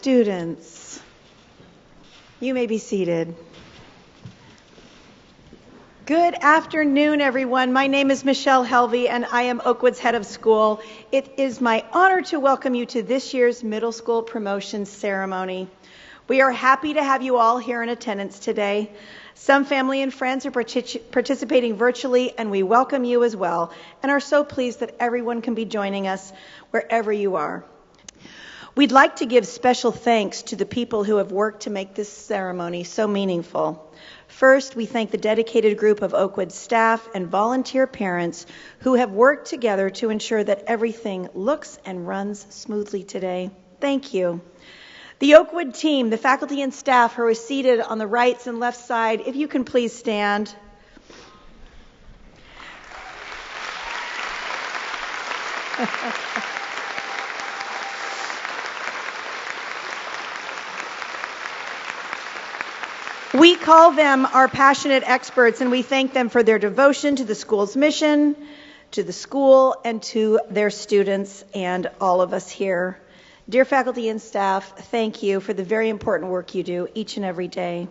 Students, you may be seated. Good afternoon, everyone. My name is Michelle Helvey, and I am Oakwood's head of school. It is my honor to welcome you to this year's middle school promotion ceremony. We are happy to have you all here in attendance today. Some family and friends are participating virtually, and we welcome you as well, and are so pleased that everyone can be joining us wherever you are. We'd like to give special thanks to the people who have worked to make this ceremony so meaningful. First, we thank the dedicated group of Oakwood staff and volunteer parents who have worked together to ensure that everything looks and runs smoothly today. Thank you. The Oakwood team, the faculty and staff who are seated on the right and left side, if you can please stand. We call them our passionate experts, and we thank them for their devotion to the school's mission, to the school, and to their students and all of us here. Dear faculty and staff, thank you for the very important work you do each and every day.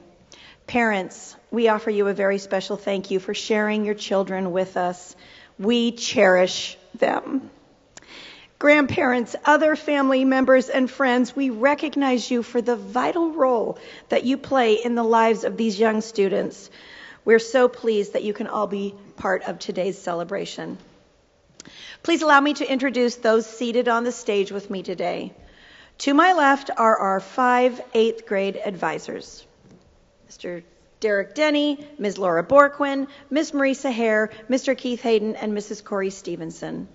Parents, we offer you a very special thank you for sharing your children with us. We cherish them. Grandparents, other family members, and friends, we recognize you for the vital role that you play in the lives of these young students. We're so pleased that you can all be part of today's celebration. Please allow me to introduce those seated on the stage with me today. To my left are our 5 8th grade advisors. Mr. Derek Denny, Ms. Laura Borquin, Ms. Marisa Hare, Mr. Keith Hayden, and Mrs. Corey Stevenson.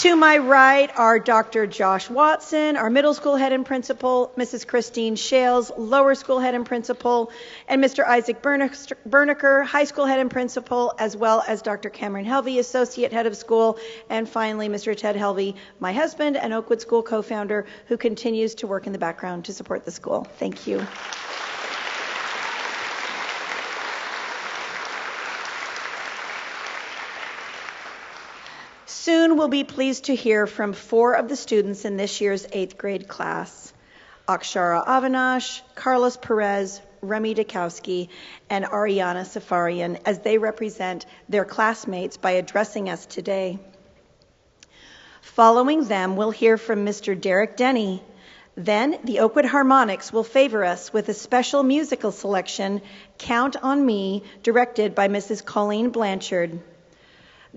To my right are Dr. Josh Watson, our middle school head and principal, Mrs. Christine Shales, lower school head and principal, and Mr. Isaac Berniker, high school head and principal, as well as Dr. Cameron Helvey, associate head of school, and finally Mr. Ted Helvey, my husband and Oakwood School co-founder, who continues to work in the background to support the school. Thank you. Soon we'll be pleased to hear from 4 of the students in this year's 8th grade class: Akshara Avinash, Carlos Perez, Remy Dukowski, and Ariana Safarian, as they represent their classmates by addressing us today. Following them, we'll hear from Mr. Derek Denny. Then the Oakwood Harmonics will favor us with a special musical selection, Count on Me, directed by Mrs. Colleen Blanchard.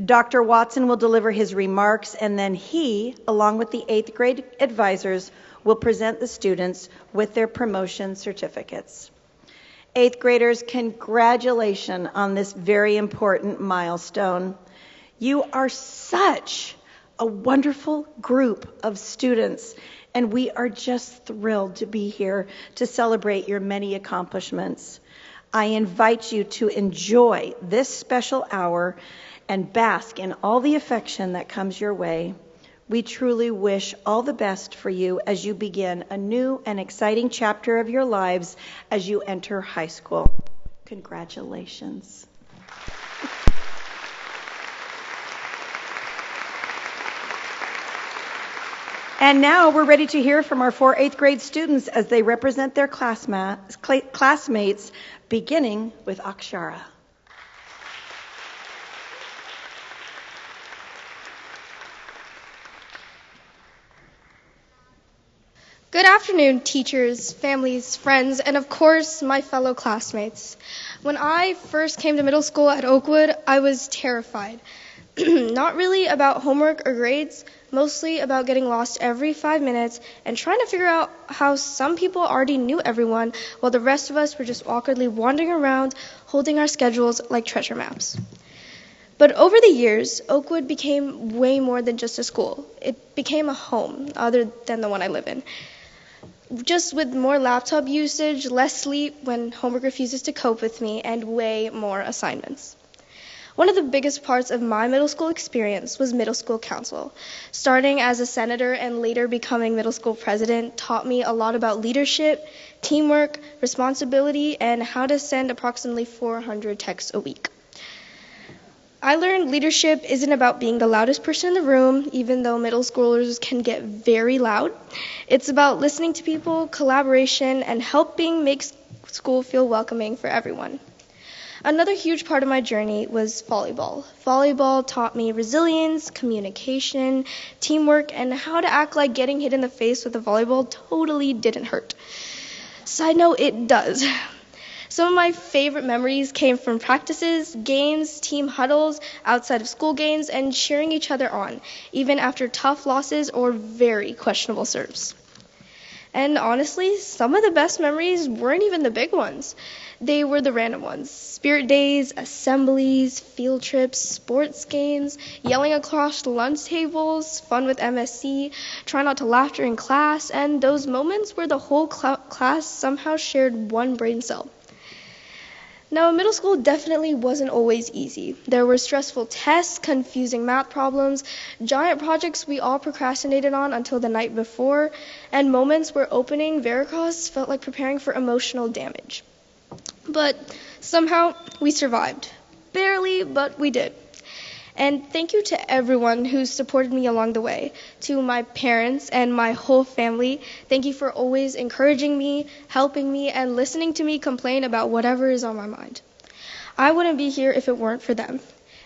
Dr. Watson will deliver his remarks, and then he, along with the 8th grade advisors, will present the students with their promotion certificates. 8th graders, congratulations on this very important milestone. You are such a wonderful group of students, and we are just thrilled to be here to celebrate your many accomplishments. I invite you to enjoy this special hour and bask in all the affection that comes your way. We truly wish all the best for you as you begin a new and exciting chapter of your lives as you enter high school. Congratulations. And now we're ready to hear from our 4 8th grade students as they represent their classmates, beginning with Akshara. Good afternoon, teachers, families, friends, and of course, my fellow classmates. When I first came to middle school at Oakwood, I was terrified. Not really about homework or grades, mostly about getting lost every 5 minutes and trying to figure out how some people already knew everyone while the rest of us were just awkwardly wandering around, holding our schedules like treasure maps. But over the years, Oakwood became way more than just a school. It became a home, other than the one I live in. Just with more laptop usage, less sleep when homework refuses to cope with me, and way more assignments. One of the biggest parts of my middle school experience was middle school council. Starting as a senator and later becoming middle school president taught me a lot about leadership, teamwork, responsibility, and how to send approximately 400 texts a week. I learned leadership isn't about being the loudest person in the room, even though middle schoolers can get very loud. It's about listening to people, collaboration, and helping make school feel welcoming for everyone. Another huge part of my journey was volleyball. Volleyball taught me resilience, communication, teamwork, and how to act like getting hit in the face with a volleyball totally didn't hurt. Side note, it does. Some of my favorite memories came from practices, games, team huddles, outside of school games, and cheering each other on, even after tough losses or very questionable serves. And honestly, some of the best memories weren't even the big ones. They were the random ones. Spirit days, assemblies, field trips, sports games, yelling across lunch tables, fun with MSC, trying not to laugh during class, and those moments where the whole class somehow shared one brain cell. Now, middle school definitely wasn't always easy. There were stressful tests, confusing math problems, giant projects we all procrastinated on until the night before, and moments where opening Veracruz felt like preparing for emotional damage. But somehow we survived. Barely, but we did. And thank you to everyone who supported me along the way. To my parents and my whole family, thank you for always encouraging me, helping me, and listening to me complain about whatever is on my mind. I wouldn't be here if it weren't for them.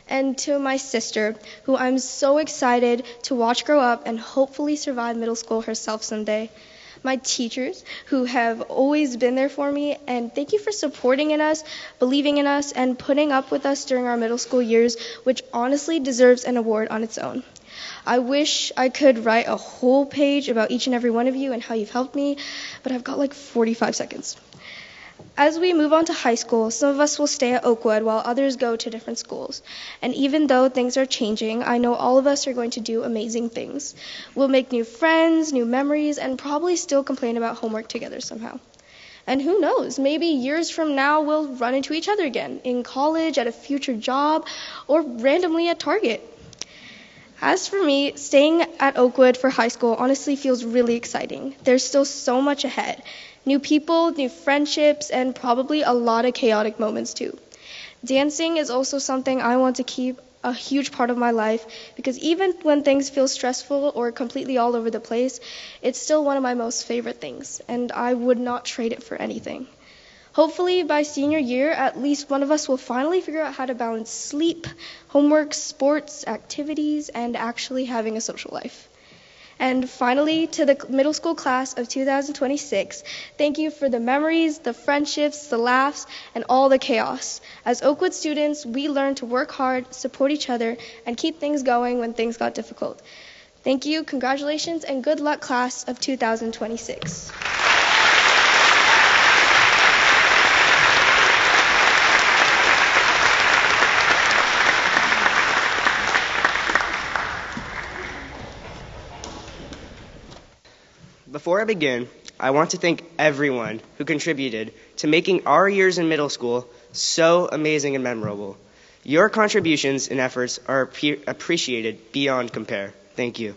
And to my sister, who I'm so excited to watch grow up and hopefully survive middle school herself someday. My teachers, who have always been there for me, and thank you for supporting in us, believing in us, and putting up with us during our middle school years, which honestly deserves an award on its own. I wish I could write a whole page about each and every one of you and how you've helped me, but I've got like 45 seconds. As we move on to high school, some of us will stay at Oakwood while others go to different schools. And even though things are changing, I know all of us are going to do amazing things. We'll make new friends, new memories, and probably still complain about homework together somehow. And who knows, maybe years from now we'll run into each other again, in college, at a future job, or randomly at Target. As for me, staying at Oakwood for high school honestly feels really exciting. There's still so much ahead. New people, new friendships, and probably a lot of chaotic moments too. Dancing is also something I want to keep a huge part of my life because even when things feel stressful or completely all over the place, it's still one of my most favorite things, and I would not trade it for anything. Hopefully, by senior year, at least one of us will finally figure out how to balance sleep, homework, sports, activities, and actually having a social life. And finally, to the middle school class of 2026, thank you for the memories, the friendships, the laughs, and all the chaos. As Oakwood students, we learned to work hard, support each other, and keep things going when things got difficult. Thank you, congratulations, and good luck, class of 2026. Before I begin, I want to thank everyone who contributed to making our years in middle school so amazing and memorable. Your contributions and efforts are appreciated beyond compare. Thank you.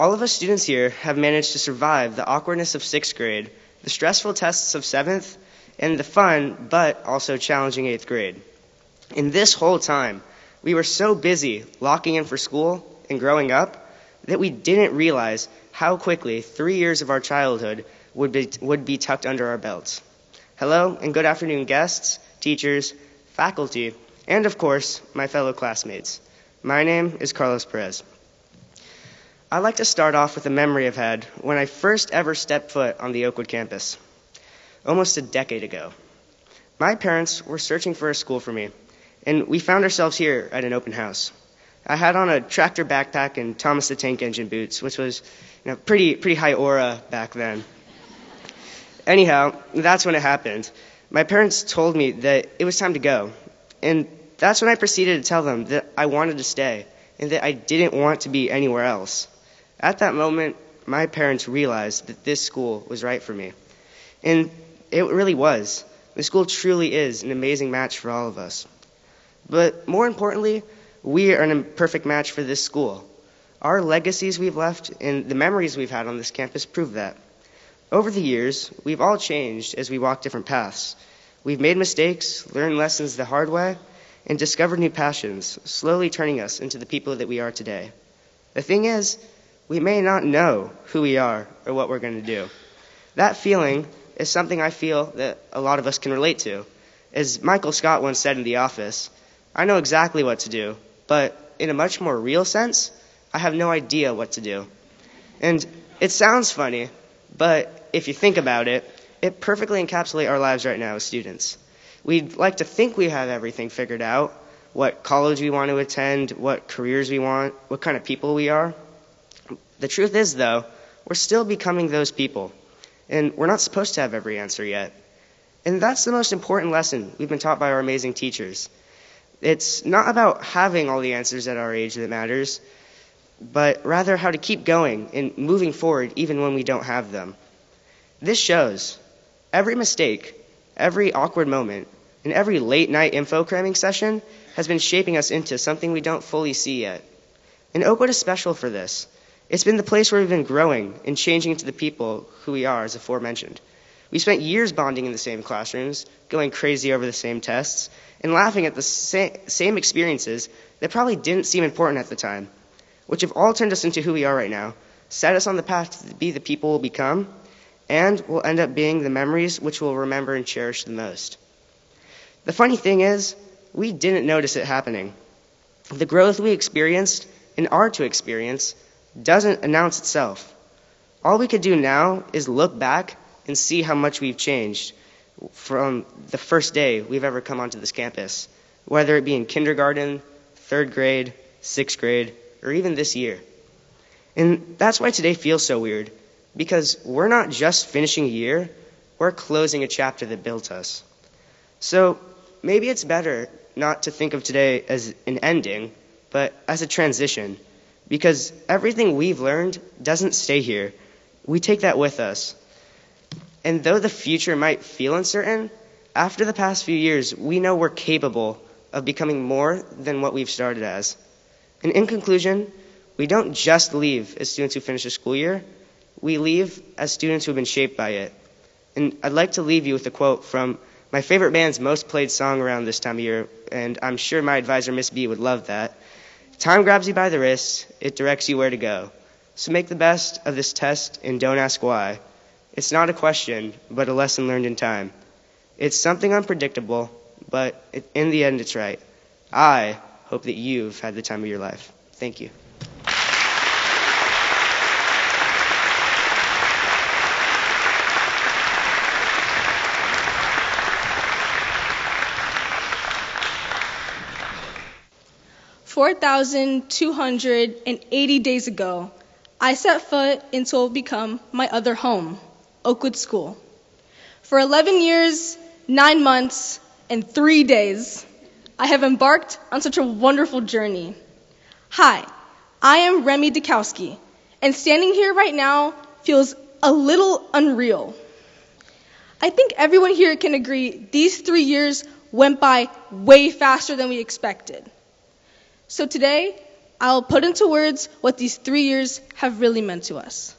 All of us students here have managed to survive the awkwardness of 6th grade, the stressful tests of 7th, and the fun but also challenging 8th grade. In this whole time, we were so busy locking in for school and growing up that we didn't realize how quickly 3 years of our childhood would be tucked under our belts. Hello and good afternoon, guests, teachers, faculty, and of course, my fellow classmates. My name is Carlos Perez. I'd like to start off with a memory I've had when I first ever stepped foot on the Oakwood campus, almost a decade ago. My parents were searching for a school for me, and we found ourselves here at an open house. I had on a tractor backpack and Thomas the Tank Engine boots, which was pretty high aura back then. Anyhow, that's when it happened. My parents told me that it was time to go, and that's when I proceeded to tell them that I wanted to stay and that I didn't want to be anywhere else. At that moment, my parents realized that this school was right for me, and it really was. The school truly is an amazing match for all of us. But more importantly, we are a perfect match for this school. Our legacies we've left and the memories we've had on this campus prove that. Over the years, we've all changed as we walk different paths. We've made mistakes, learned lessons the hard way, and discovered new passions, slowly turning us into the people that we are today. The thing is, we may not know who we are or what we're going to do. That feeling is something I feel that a lot of us can relate to. As Michael Scott once said in The Office, I know exactly what to do, but in a much more real sense, I have no idea what to do. And it sounds funny, but if you think about it, it perfectly encapsulates our lives right now as students. We'd like to think we have everything figured out, what college we want to attend, what careers we want, what kind of people we are. The truth is, though, we're still becoming those people, and we're not supposed to have every answer yet. And that's the most important lesson we've been taught by our amazing teachers. It's not about having all the answers at our age that matters, but rather how to keep going and moving forward even when we don't have them. This shows every mistake, every awkward moment, and every late night info cramming session has been shaping us into something we don't fully see yet. And Oakwood is special for this. It's been the place where we've been growing and changing into the people who we are, as aforementioned. We spent years bonding in the same classrooms, going crazy over the same tests, and laughing at the same experiences that probably didn't seem important at the time, which have all turned us into who we are right now, set us on the path to be the people we'll become, and will end up being the memories which we'll remember and cherish the most. The funny thing is, we didn't notice it happening. The growth we experienced and are to experience doesn't announce itself. All we could do now is look back and see how much we've changed from the first day we've ever come onto this campus, whether it be in kindergarten, 3rd grade, 6th grade, or even this year. And that's why today feels so weird, because we're not just finishing a year, or closing a chapter that built us. So maybe it's better not to think of today as an ending, but as a transition, because everything we've learned doesn't stay here. We take that with us. And though the future might feel uncertain, after the past few years, we know we're capable of becoming more than what we've started as. And in conclusion, we don't just leave as students who finish a school year, we leave as students who have been shaped by it. And I'd like to leave you with a quote from my favorite band's most played song around this time of year, and I'm sure my advisor, Miss B, would love that. Time grabs you by the wrist, it directs you where to go. So make the best of this test and don't ask why. It's not a question, but a lesson learned in time. It's something unpredictable, but in the end it's right. I hope that you've had the time of your life. Thank you. "4,280 days ago, I set foot into what will become my other home, Oakwood School. For 11 years, 9 months, and 3 days, I have embarked on such a wonderful journey. Hi, I am Remy Dukowski, and standing here right now feels a little unreal. I think everyone here can agree these 3 years went by way faster than we expected. So today, I'll put into words what these 3 years have really meant to us.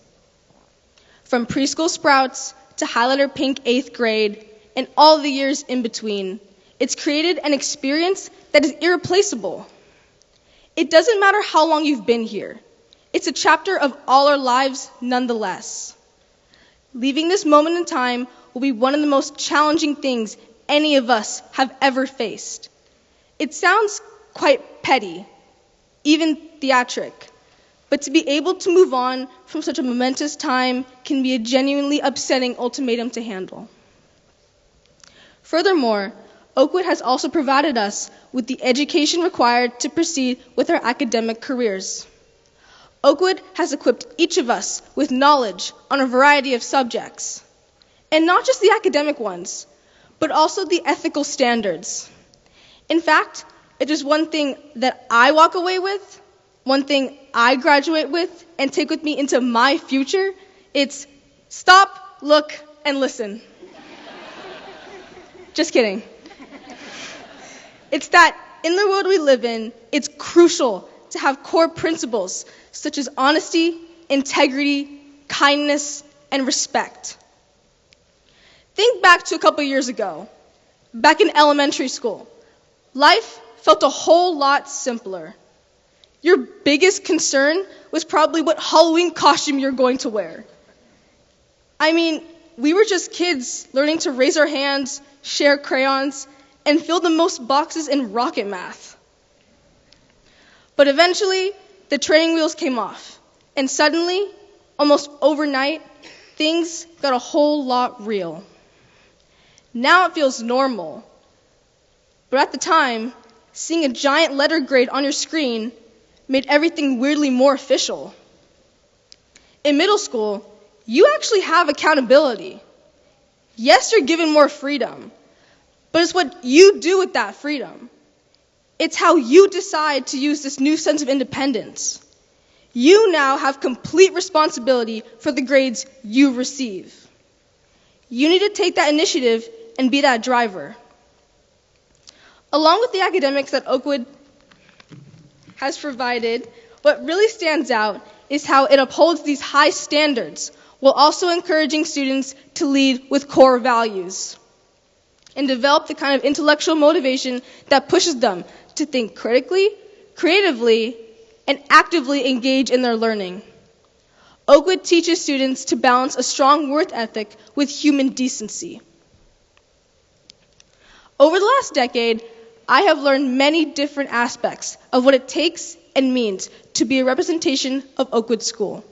From preschool sprouts to highlighter pink 8th grade and all the years in between, it's created an experience that is irreplaceable. It doesn't matter how long you've been here. It's a chapter of all our lives nonetheless. Leaving this moment in time will be one of the most challenging things any of us have ever faced. It sounds quite petty, even theatric, but to be able to move on from such a momentous time can be a genuinely upsetting ultimatum to handle. Furthermore, Oakwood has also provided us with the education required to proceed with our academic careers. Oakwood has equipped each of us with knowledge on a variety of subjects, and not just the academic ones, but also the ethical standards. In fact, it is one thing that I walk away with, one thing I graduate with and take with me into my future. It's stop, look, and listen. Just kidding. It's that in the world we live in, it's crucial to have core principles such as honesty, integrity, kindness, and respect. Think back to a couple years ago, back in elementary school. Life felt a whole lot simpler. Your biggest concern was probably what Halloween costume you're going to wear. I mean, we were just kids learning to raise our hands, share crayons, and fill the most boxes in rocket math. But eventually, the training wheels came off, and suddenly, almost overnight, things got a whole lot real. Now it feels normal, but at the time, seeing a giant letter grade on your screen made everything weirdly more official. In middle school, you actually have accountability. Yes, you're given more freedom, but it's what you do with that freedom. It's how you decide to use this new sense of independence. You now have complete responsibility for the grades you receive. You need to take that initiative and be that driver. Along with the academics that Oakwood has provided, what really stands out is how it upholds these high standards while also encouraging students to lead with core values and develop the kind of intellectual motivation that pushes them to think critically, creatively, and actively engage in their learning. Oakwood teaches students to balance a strong work ethic with human decency. Over the last decade, I have learned many different aspects of what it takes and means to be a representation of Oakwood School.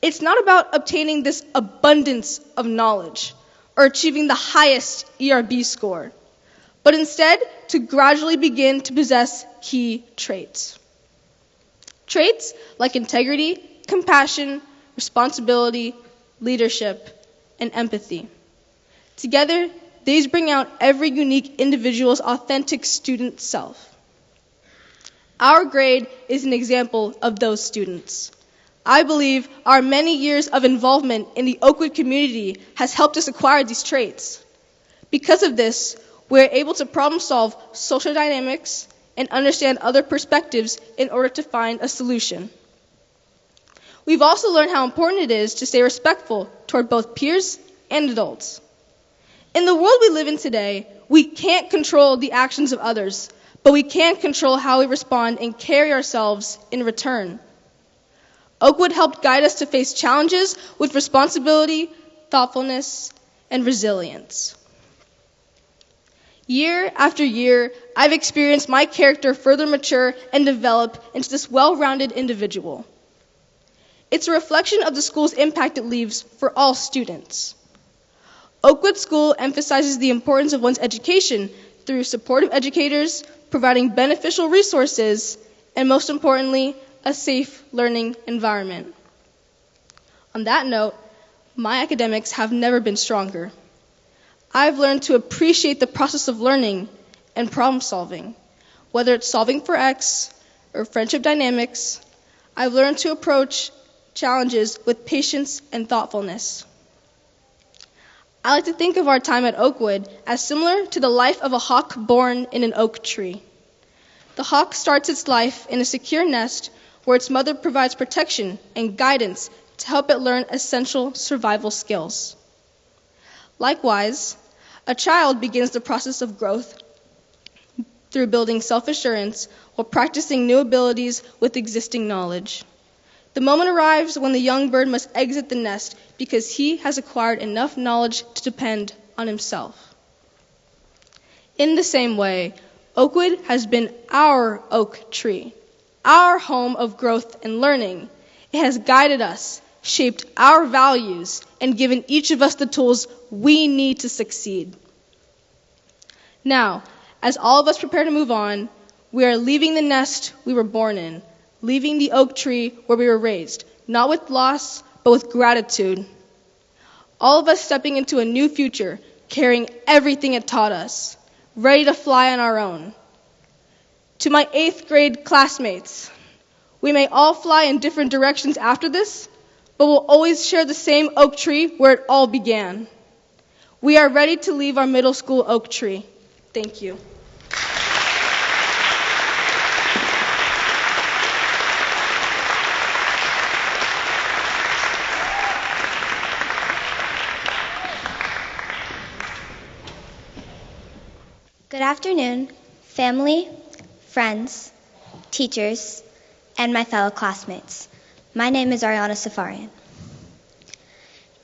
It's not about obtaining this abundance of knowledge or achieving the highest ERB score, but instead to gradually begin to possess key traits. Traits like integrity, compassion, responsibility, leadership, and empathy. Together, these bring out every unique individual's authentic student self. Our grade is an example of those students. I believe our many years of involvement in the Oakwood community has helped us acquire these traits. Because of this, we're able to problem solve social dynamics and understand other perspectives in order to find a solution. We've also learned how important it is to stay respectful toward both peers and adults. In the world we live in today, we can't control the actions of others, but we can control how we respond and carry ourselves in return. Oakwood helped guide us to face challenges with responsibility, thoughtfulness, and resilience. Year after year, I've experienced my character further mature and develop into this well-rounded individual. It's a reflection of the school's impact it leaves for all students. Oakwood School emphasizes the importance of one's education through supportive educators, providing beneficial resources, and most importantly, a safe learning environment. On that note, my academics have never been stronger. I've learned to appreciate the process of learning and problem solving. Whether it's solving for X or friendship dynamics, I've learned to approach challenges with patience and thoughtfulness. I like to think of our time at Oakwood as similar to the life of a hawk born in an oak tree. The hawk starts its life in a secure nest where its mother provides protection and guidance to help it learn essential survival skills. Likewise, a child begins the process of growth through building self-assurance while practicing new abilities with existing knowledge. The moment arrives when the young bird must exit the nest because he has acquired enough knowledge to depend on himself. In the same way, Oakwood has been our oak tree, our home of growth and learning. It has guided us, shaped our values, and given each of us the tools we need to succeed. Now, as all of us prepare to move on, we are leaving the nest we were born in, leaving the oak tree where we were raised, not with loss, but with gratitude. All of us stepping into a new future, carrying everything it taught us, ready to fly on our own. To my 8th grade classmates, we may all fly in different directions after this, but we'll always share the same oak tree where it all began. We are ready to leave our middle school oak tree. Thank you. Good afternoon, family, friends, teachers, and my fellow classmates. My name is Ariana Safarian.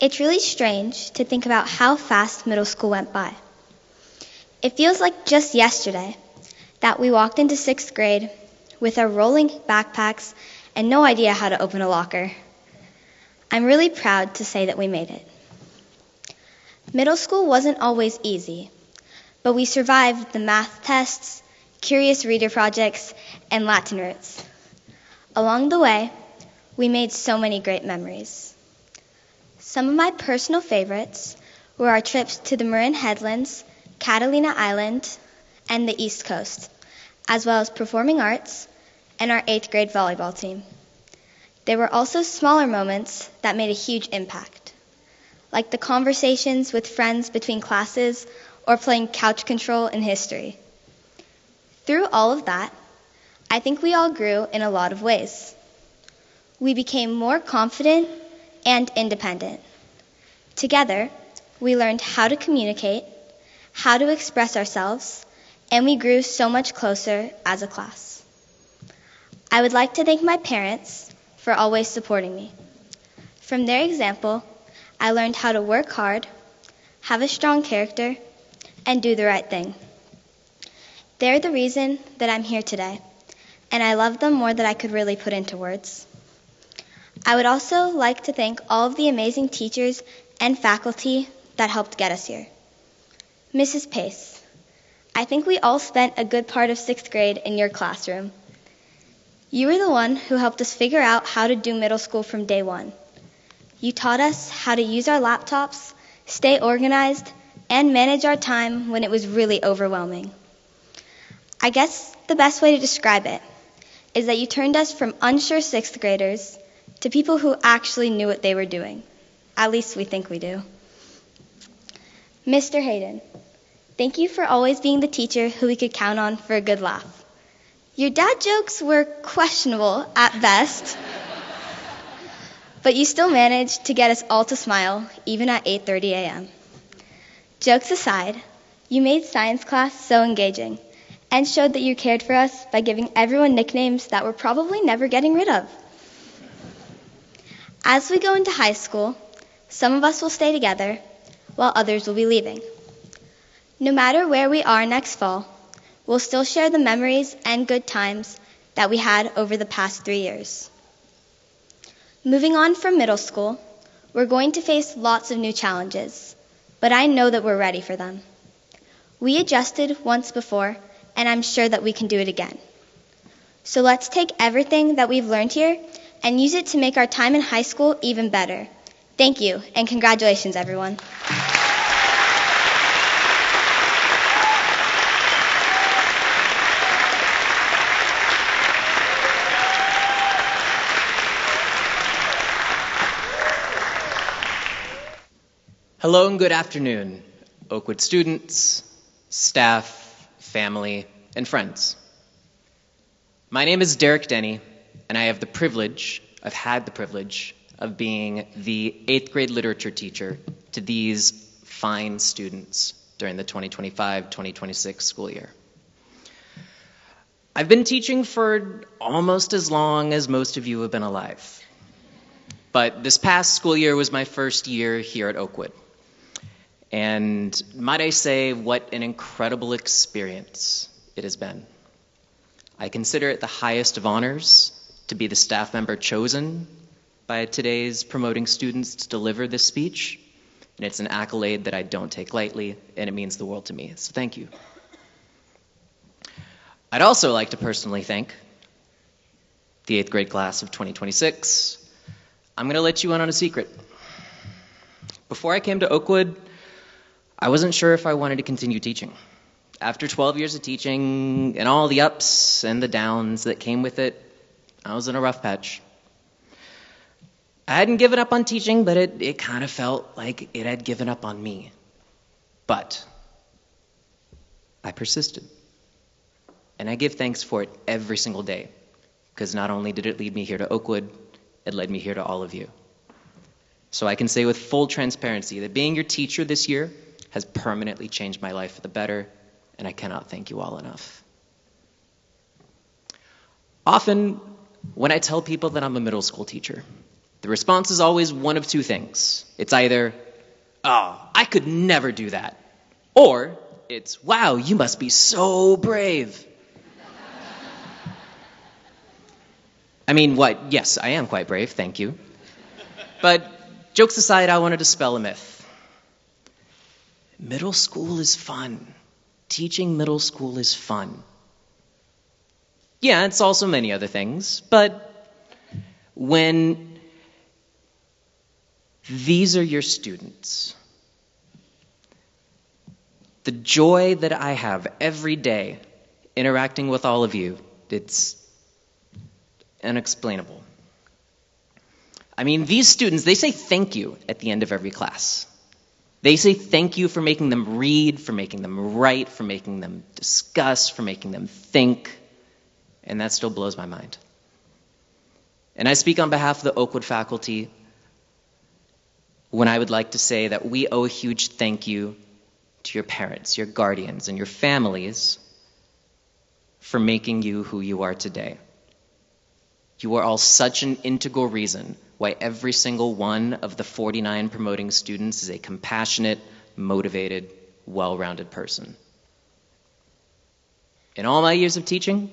It's really strange to think about how fast middle school went by. It feels like just yesterday that we walked into 6th grade with our rolling backpacks and no idea how to open a locker. I'm really proud to say that we made it. Middle school wasn't always easy, but we survived the math tests, curious reader projects, and Latin roots. Along the way, we made so many great memories. Some of my personal favorites were our trips to the Marin Headlands, Catalina Island, and the East Coast, as well as performing arts and our 8th grade volleyball team. There were also smaller moments that made a huge impact, like the conversations with friends between classes or playing couch control in history. Through all of that, I think we all grew in a lot of ways. We became more confident and independent. Together, we learned how to communicate, how to express ourselves, and we grew so much closer as a class. I would like to thank my parents for always supporting me. From their example, I learned how to work hard, have a strong character, and do the right thing. They're the reason that I'm here today, and I love them more than I could really put into words. I would also like to thank all of the amazing teachers and faculty that helped get us here. Mrs. Pace, I think we all spent a good part of 6th grade in your classroom. You were the one who helped us figure out how to do middle school from day one. You taught us how to use our laptops, stay organized, and manage our time when it was really overwhelming. I guess the best way to describe it is that you turned us from unsure sixth graders to people who actually knew what they were doing. At least we think we do. Mr. Hayden, thank you for always being the teacher who we could count on for a good laugh. Your dad jokes were questionable at best, but you still managed to get us all to smile, even at 8:30 a.m. Jokes aside, you made science class so engaging and showed that you cared for us by giving everyone nicknames that we're probably never getting rid of. As we go into high school, some of us will stay together, while others will be leaving. No matter where we are next fall, we'll still share the memories and good times that we had over the past 3 years. Moving on from middle school, we're going to face lots of new challenges, but I know that we're ready for them. We adjusted once before, and I'm sure that we can do it again. So let's take everything that we've learned here and use it to make our time in high school even better. Thank you, and congratulations, everyone. Hello and good afternoon, Oakwood students, staff, family, and friends. My name is Derek Denny, and I have the privilege, of being the 8th grade literature teacher to these fine students during the 2025-2026 school year. I've been teaching for almost as long as most of you have been alive. But this past school year was my first year here at Oakwood. And might I say, what an incredible experience it has been. I consider it the highest of honors to be the staff member chosen by today's promoting students to deliver this speech. And it's an accolade that I don't take lightly, and it means the world to me. So thank you. I'd also like to personally thank the 8th grade class of 2026. I'm going to let you in on a secret. Before I came to Oakwood, I wasn't sure if I wanted to continue teaching. After 12 years of teaching and all the ups and the downs that came with it, I was in a rough patch. I hadn't given up on teaching, but it kind of felt like it had given up on me. But I persisted. And I give thanks for it every single day, because not only did it lead me here to Oakwood, it led me here to all of you. So I can say with full transparency that being your teacher this year has permanently changed my life for the better, and I cannot thank you all enough. Often, when I tell people that I'm a middle school teacher, the response is always one of two things. It's either, oh, I could never do that, or it's, wow, you must be so brave. I mean, what? Yes, I am quite brave, thank you. But jokes aside, I want to dispel a myth. Middle school is fun. Teaching middle school is fun. Yeah, it's also many other things, but when these are your students, the joy that I have every day interacting with all of you, it's unexplainable. I mean, these students, they say thank you at the end of every class. They say thank you for making them read, for making them write, for making them discuss, for making them think, and that still blows my mind. And I speak on behalf of the Oakwood faculty when I would like to say that we owe a huge thank you to your parents, your guardians, and your families for making you who you are today. You are all such an integral reason why every single one of the 49 promoting students is a compassionate, motivated, well-rounded person. In all my years of teaching,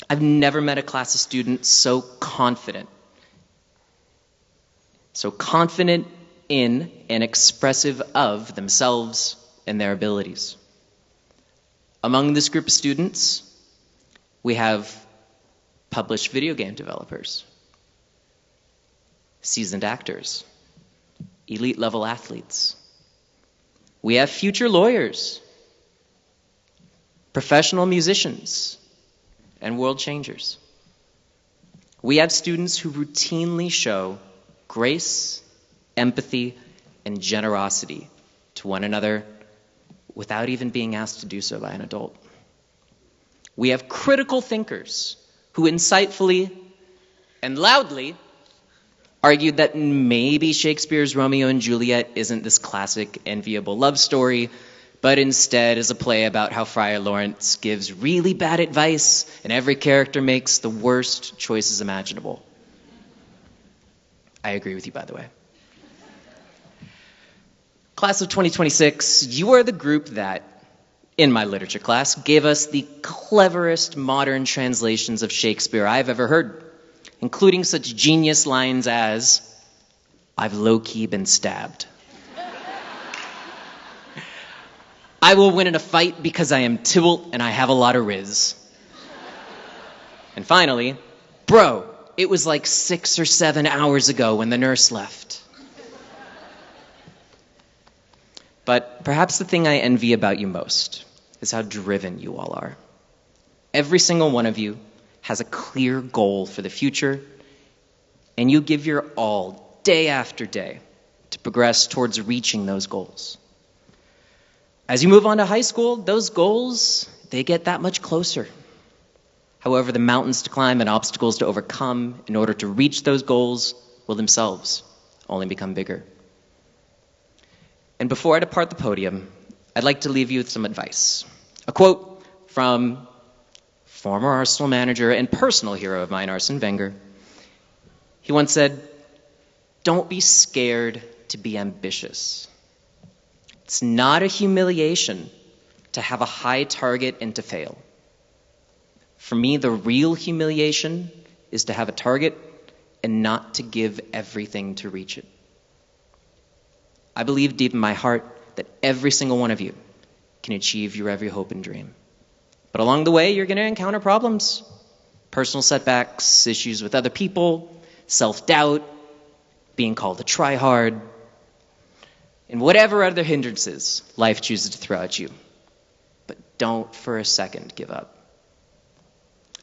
I've never met a class of students so confident in and expressive of themselves and their abilities. Among this group of students, we have published video game developers, seasoned actors, elite level athletes, We have future lawyers, professional musicians, and world changers. We have students who routinely show grace, empathy, and generosity to one another without even being asked to do so by an adult. We have critical thinkers who insightfully and loudly argued that maybe Shakespeare's Romeo and Juliet isn't this classic enviable love story, but instead is a play about how Friar Lawrence gives really bad advice and every character makes the worst choices imaginable. I agree with you, by the way. Class of 2026, you are the group that, in my literature class, gave us the cleverest modern translations of Shakespeare I've ever heard, including such genius lines as, "I've low-key been stabbed." "I will win in a fight because I am Tybalt and I have a lot of riz." And finally, "Bro, it was like 6 or 7 hours ago when the nurse left." But perhaps the thing I envy about you most is how driven you all are. Every single one of you has a clear goal for the future, and you give your all day after day to progress towards reaching those goals. As you move on to high school, those goals, they get that much closer. However, the mountains to climb and obstacles to overcome in order to reach those goals will themselves only become bigger. And before I depart the podium, I'd like to leave you with some advice. A quote from former Arsenal manager and personal hero of mine, Arsene Wenger. He once said, "Don't be scared to be ambitious. It's not a humiliation to have a high target and to fail. For me, the real humiliation is to have a target and not to give everything to reach it." I believe deep in my heart that every single one of you can achieve your every hope and dream. But along the way, you're going to encounter problems, personal setbacks, issues with other people, self-doubt, being called to try hard, and whatever other hindrances life chooses to throw at you. But don't for a second give up.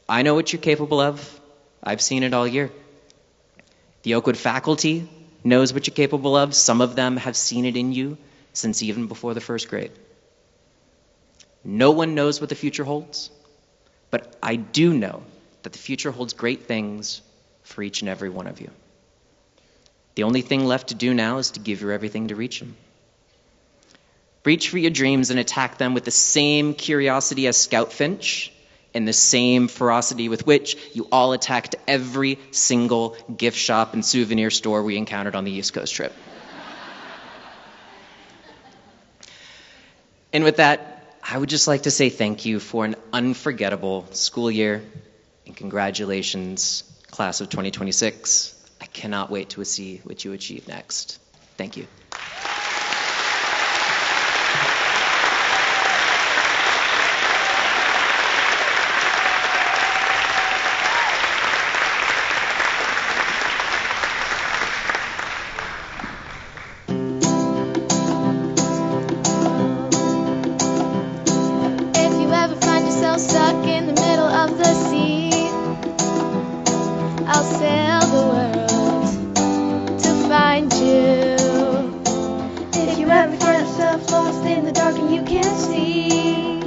I know what you're capable of. I've seen it all year. The Oakwood faculty knows what you're capable of. Some of them have seen it in you since even before the first grade. No one knows what the future holds, but I do know that the future holds great things for each and every one of you. The only thing left to do now is to give your everything to reach them. Reach for your dreams and attack them with the same curiosity as Scout Finch and the same ferocity with which you all attacked every single gift shop and souvenir store we encountered on the East Coast trip. And with that, I would just like to say thank you for an unforgettable school year, and congratulations, class of 2026. I cannot wait to see what you achieve next. Thank you. Stuck in the middle of the sea, I'll sail the world to find you. If you ever find yourself lost in the dark and you can't see,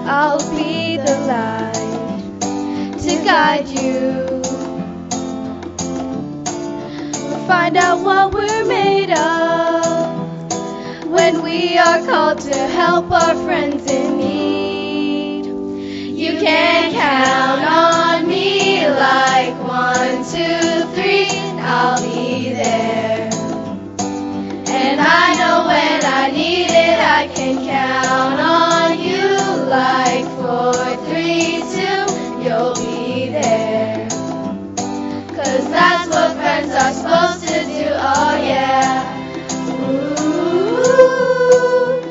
I'll be the light to guide you. We'll find out what we're made of when we are called to help our friends in need. You can count on me like 1, 2, 3, and I'll be there. And I know when I need it, I can count on you like 4, 3, 2, you'll be there. 'Cause that's what friends are supposed to do, oh yeah. Ooh, ooh,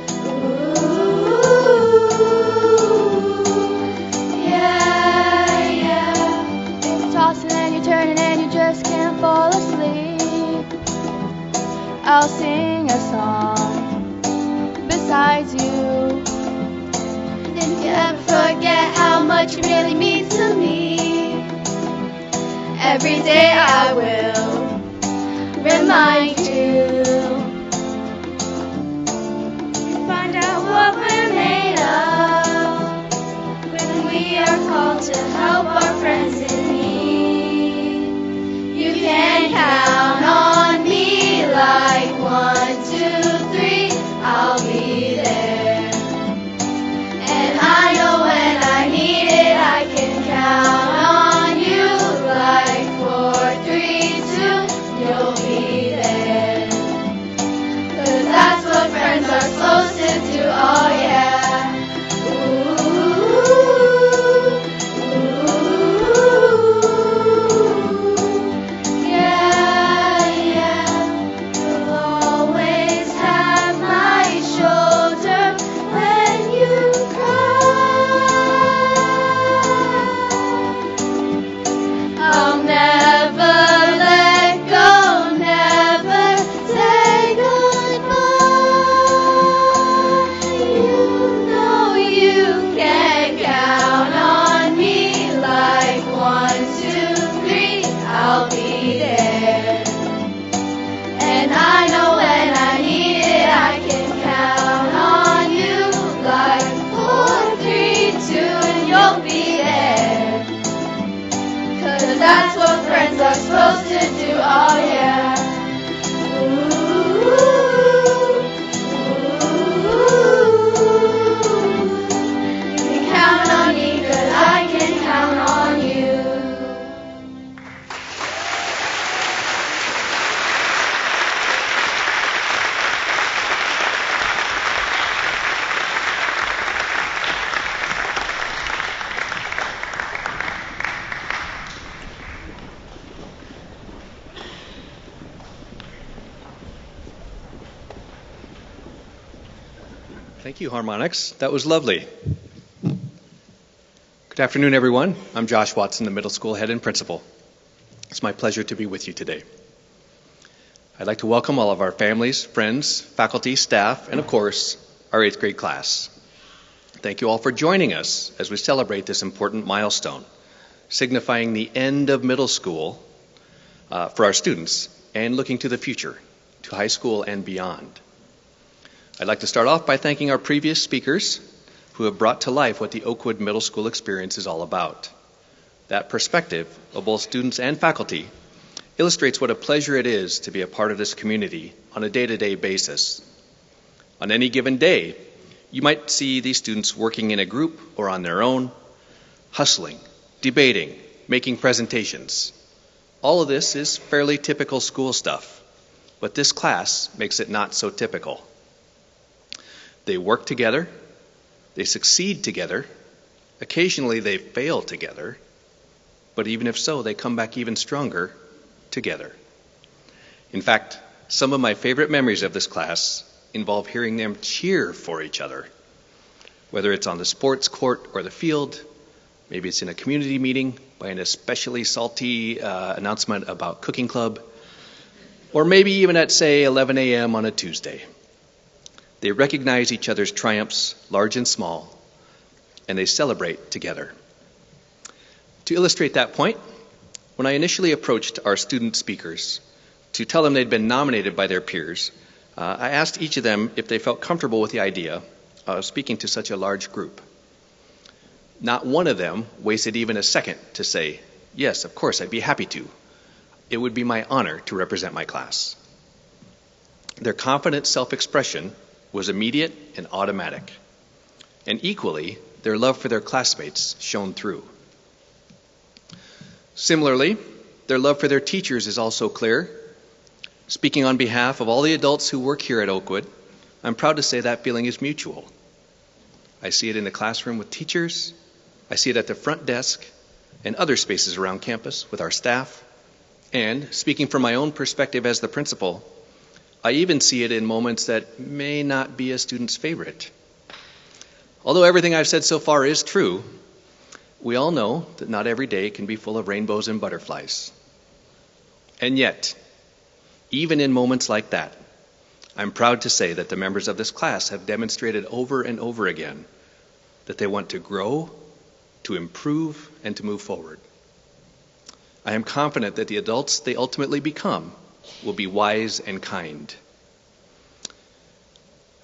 ooh. every day I will remind you. Find out what we're made of when we are called to help our friends in need. You can count on me like 1, 2, 3, I'll be there. And I know when I need it, I can count on you like 4, 3, 2, you'll be there. 'Cause that's what friends are supposed to do, oh yeah. Ooh, yeah, yeah. You'll always have my shoulder when you cry. I'll never let go, never say goodbye. You know you can count on me like 1, 2, 3, I'll be there. And I know when I need it, I can count on you like 4, 3, 2, and you'll be there. 'Cause that's what friends are supposed to do, oh yeah. Ooh, you can count on me 'cause I can count on you. Thank you, Harmonics. That was lovely. Good afternoon, everyone. I'm Josh Watson, the middle school head and principal. It's my pleasure to be with you today. I'd like to welcome all of our families, friends, faculty, staff, and of course, our 8th grade class. Thank you all for joining us as we celebrate this important milestone, signifying the end of middle school for our students and looking to the future, to high school and beyond. I'd like to start off by thanking our previous speakers who have brought to life what the Oakwood Middle School experience is all about. That perspective of both students and faculty illustrates what a pleasure it is to be a part of this community on a day-to-day basis. On any given day, you might see these students working in a group or on their own, hustling, debating, making presentations. All of this is fairly typical school stuff, but this class makes it not so typical. They work together, they succeed together, occasionally they fail together, but even if so, they come back even stronger together. In fact, some of my favorite memories of this class involve hearing them cheer for each other, whether it's on the sports court or the field, maybe it's in a community meeting by an especially salty announcement about cooking club, or maybe even at, say, 11 a.m. on a Tuesday. They recognize each other's triumphs, large and small, and they celebrate together. To illustrate that point, when I initially approached our student speakers to tell them they'd been nominated by their peers, I asked each of them if they felt comfortable with the idea of speaking to such a large group. Not one of them wasted even a second to say, "Yes, of course, I'd be happy to. It would be my honor to represent my class." Their confident self-expression was immediate and automatic. And equally, their love for their classmates shone through. Similarly, their love for their teachers is also clear. Speaking on behalf of all the adults who work here at Oakwood, I'm proud to say that feeling is mutual. I see it in the classroom with teachers, I see it at the front desk and other spaces around campus with our staff, and speaking from my own perspective as the principal, I even see it in moments that may not be a student's favorite. Although everything I've said so far is true, we all know that not every day can be full of rainbows and butterflies. And yet, even in moments like that, I'm proud to say that the members of this class have demonstrated over and over again that they want to grow, to improve, and to move forward. I am confident that the adults they ultimately become will be wise and kind.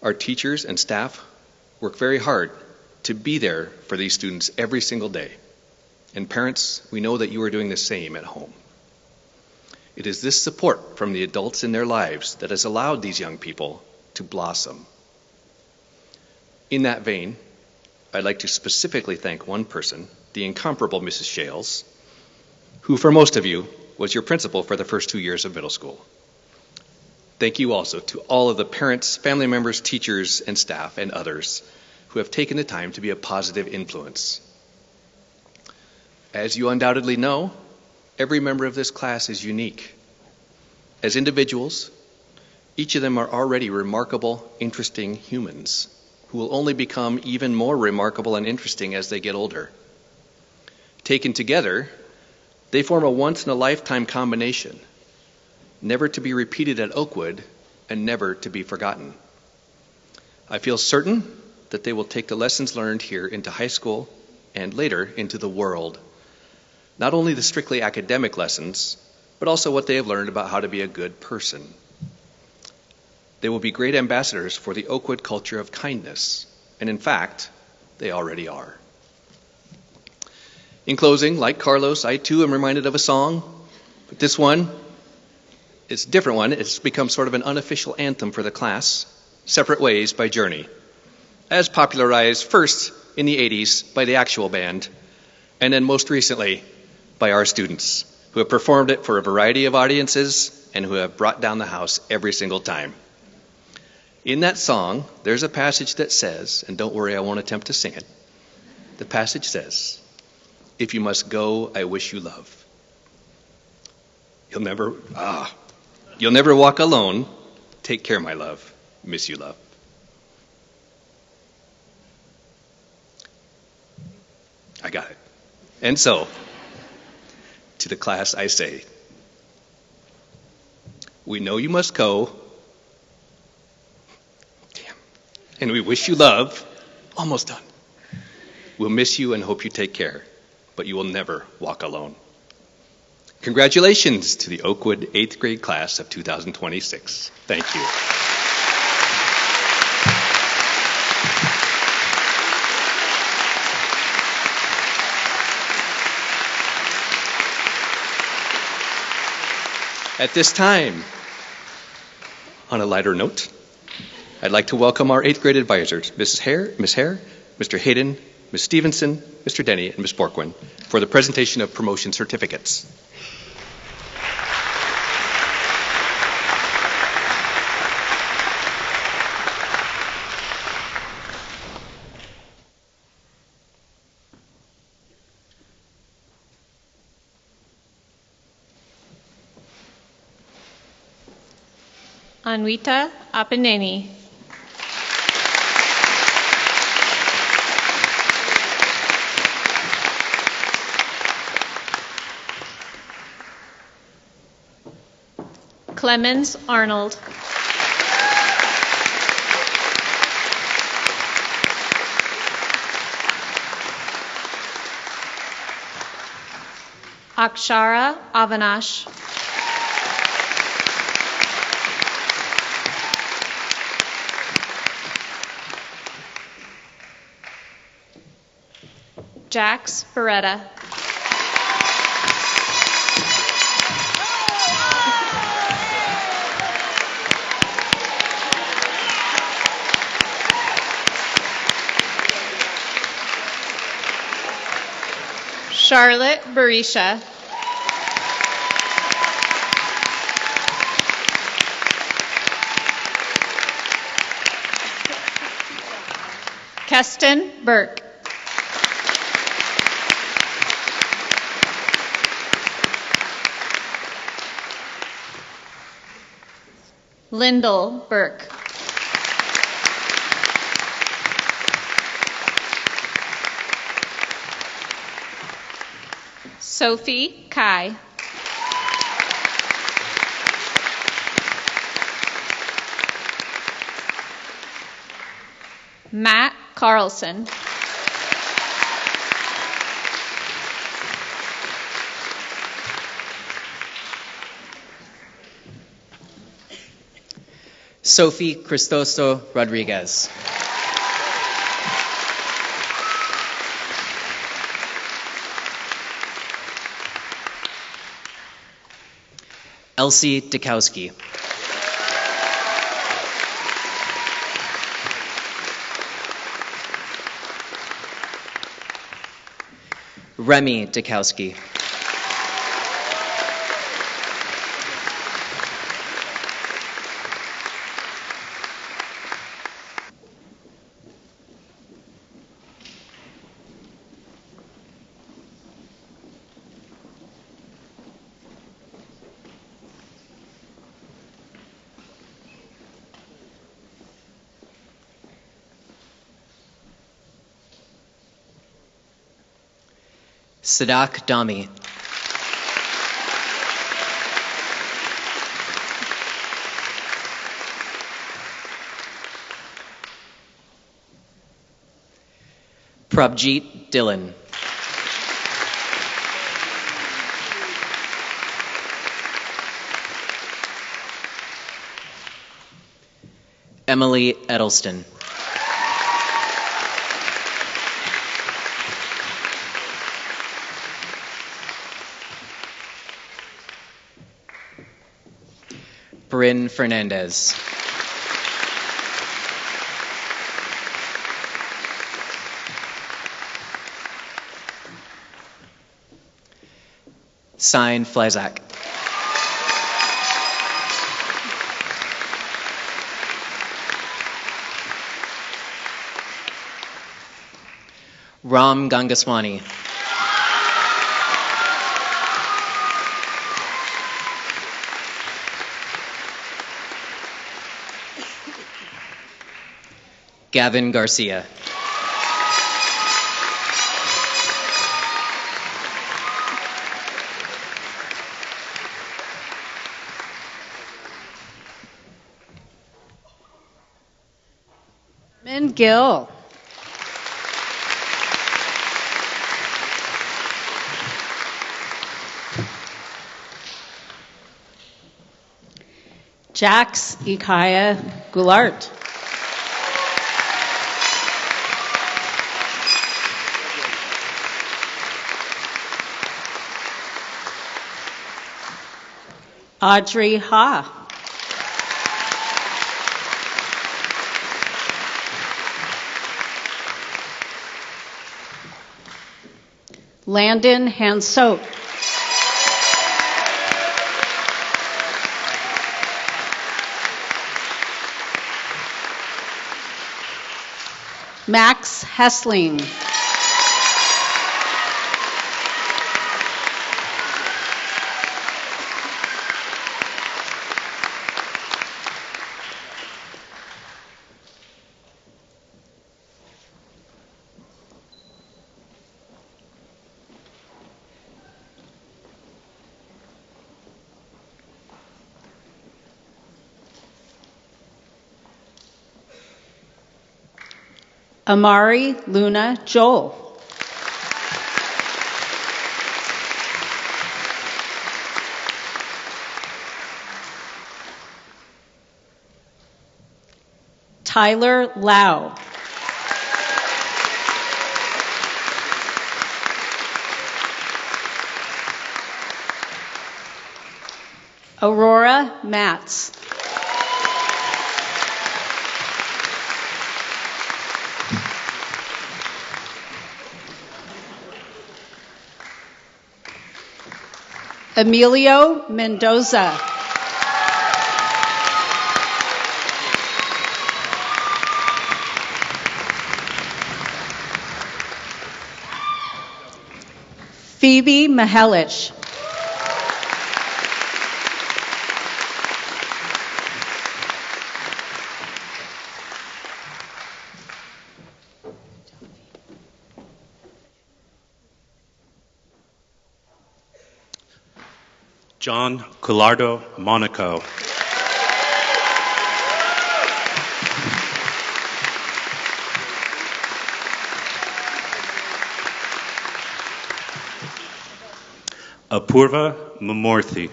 Our teachers and staff work very hard to be there for these students every single day. And parents, we know that you are doing the same at home. It is this support from the adults in their lives that has allowed these young people to blossom. In that vein, I'd like to specifically thank one person, the incomparable Mrs. Shales, who for most of you was your principal for the first 2 years of middle school. Thank you also to all of the parents, family members, teachers, and staff, and others who have taken the time to be a positive influence. As you undoubtedly know, every member of this class is unique. As individuals, each of them are already remarkable, interesting humans who will only become even more remarkable and interesting as they get older. Taken together, they form a once-in-a-lifetime combination, never to be repeated at Oakwood and never to be forgotten. I feel certain that they will take the lessons learned here into high school and later into the world. Not only the strictly academic lessons, but also what they have learned about how to be a good person. They will be great ambassadors for the Oakwood culture of kindness, and in fact, they already are. In closing, like Carlos, I too am reminded of a song, but this one, it's a different one. It's become sort of an unofficial anthem for the class, Separate Ways by Journey, as popularized first in the 80s by the actual band, and then most recently by our students, who have performed it for a variety of audiences and who have brought down the house every single time. In that song, there's a passage that says, and don't worry, I won't attempt to sing it. The passage says, "If you must go, I wish you love. You'll never walk alone. Take care, my love. Miss you, love." I got it. And so, to the class I say, we know you must go. Damn. And we wish you love. Almost done. We'll miss you and hope you take care, but you will never walk alone. Congratulations to the Oakwood 8th grade class of 2026. Thank you. At this time, on a lighter note, I'd like to welcome our 8th grade advisors, Miss Hare, Mr. Hayden, Ms. Stevenson, Mr. Denny, and Ms. Borquin, for the presentation of promotion certificates. Anwita Apaneni. Clemens Arnold. Akshara Avanash. Jax Beretta. Charlotte Barisha. Keston Burke. Lyndall Burke. Sophie Kai. Matt Carlson. Sophie Cristoso Rodriguez. Elsie Dukowski. Remy Dukowski. Sadak Dami. Prabjeet Dillon. Emily Edelston. Bryn Fernandez. Sign Flazak. Ram Gangaswani. Gavin Garcia. Min Gill. Jax Ikaya Goulart. Audrey Ha. Landon Hansot. Max Hessling. Amari Luna Joel. Tyler Lau. Aurora Matz. Emilio Mendoza. Phoebe Mihelic. John Collardo Monaco. Apurva Mamorthy.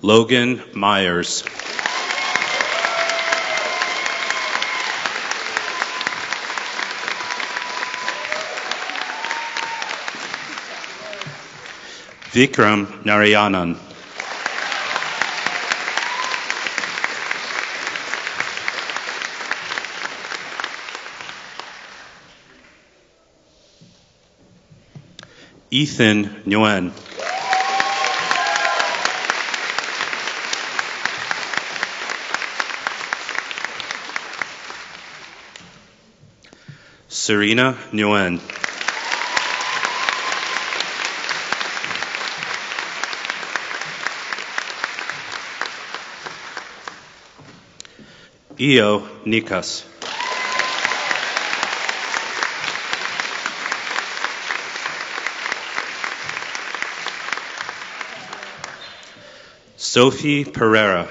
Logan Myers. Vikram Narayanan. Ethan Nguyen. Serena Nguyen. Io Nikas. Sophie Pereira.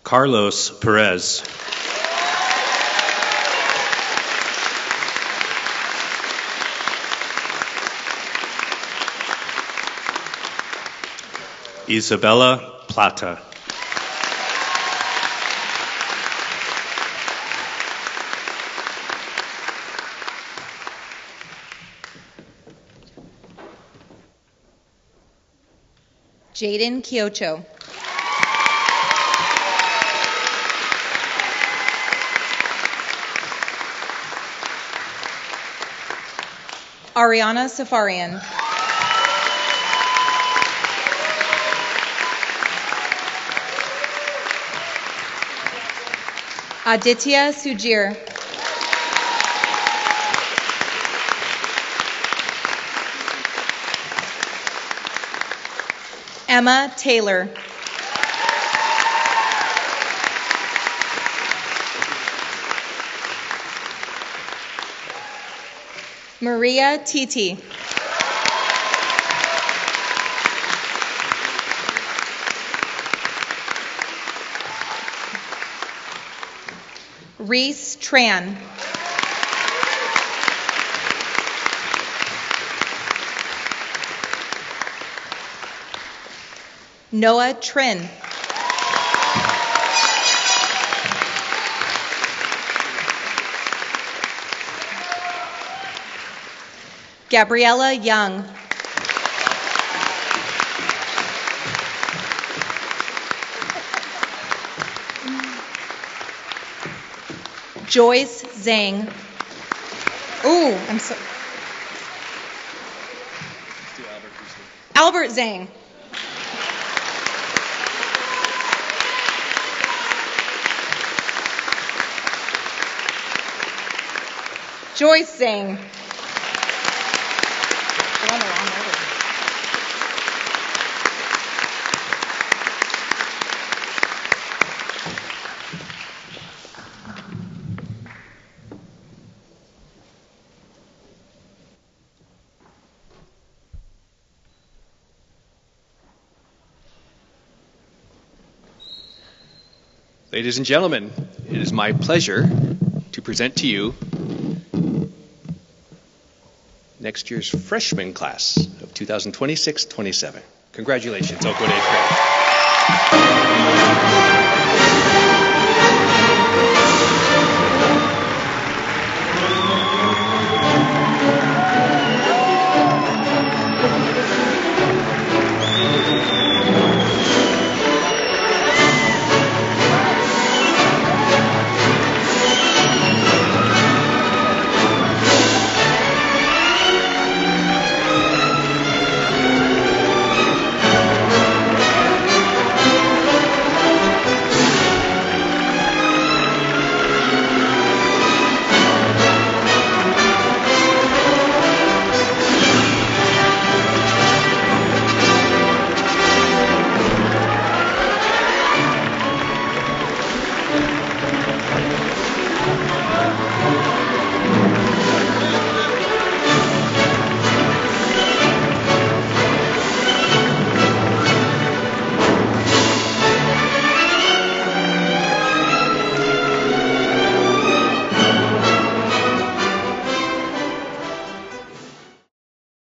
Carlos Perez. Isabella Plata. Jaden Kiocho. Ariana Safarian. Aditya Sujir. Emma Taylor. Maria Titi. Reese Tran. Noah Trin. Gabriella Young. Joyce Zhang. Ooh, I'm so. Albert Zhang. Joyce Zhang. Ladies and gentlemen, it is my pleasure to present to you next year's freshman class of 2026-27. Congratulations, Oakwood 8th grade.